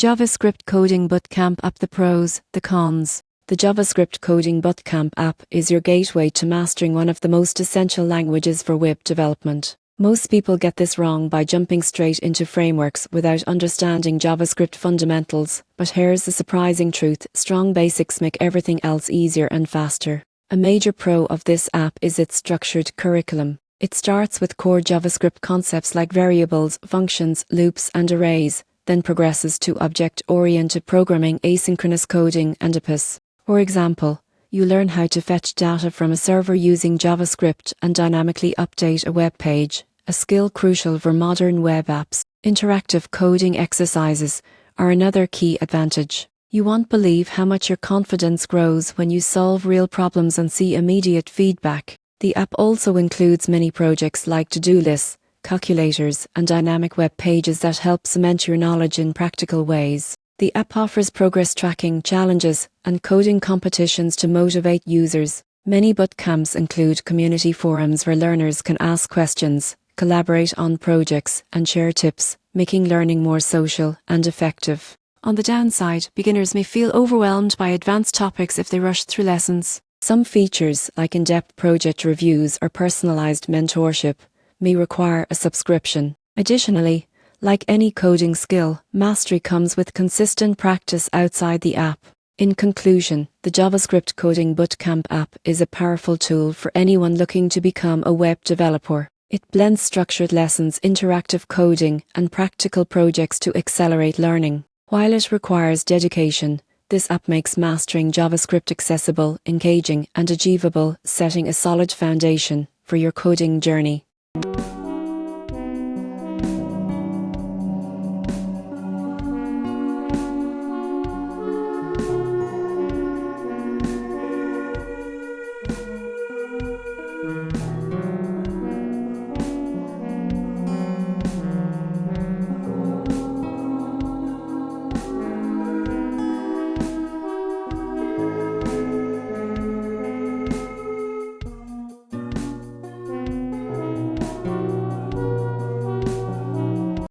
JavaScript Coding Bootcamp app. The pros, the cons. The JavaScript Coding Bootcamp app is your gateway to mastering one of the most essential languages for web development. Most people get this wrong by jumping straight into frameworks without understanding JavaScript fundamentals, but here's the surprising truth: strong basics make everything else easier and faster. A major pro of this app is its structured curriculum. It starts with core JavaScript concepts like variables, functions, loops, and arrays, then progresses to object-oriented programming, asynchronous coding, and APIs. For example, you learn how to fetch data from a server using JavaScript and dynamically update a web page, a skill crucial for modern web apps. Interactive coding exercises are another key advantage. You won't believe how much your confidence grows when you solve real problems and see immediate feedback. The app also includes mini projects like to-do lists, calculators, and dynamic web pages that help cement your knowledge in practical ways. The app offers progress tracking, challenges, and coding competitions to motivate users. Many bootcamps include community forums where learners can ask questions, collaborate on projects, and share tips, making learning more social and effective. On the downside, beginners may feel overwhelmed by advanced topics if they rush through lessons. Some features, like in-depth project reviews or personalized mentorship, may require a subscription. Additionally, like any coding skill, mastery comes with consistent practice outside the app. In conclusion, the JavaScript Coding Bootcamp app is a powerful tool for anyone looking to become a web developer. It blends structured lessons, interactive coding, and practical projects to accelerate learning. While it requires dedication, this app makes mastering JavaScript accessible, engaging, and achievable, setting a solid foundation for your coding journey.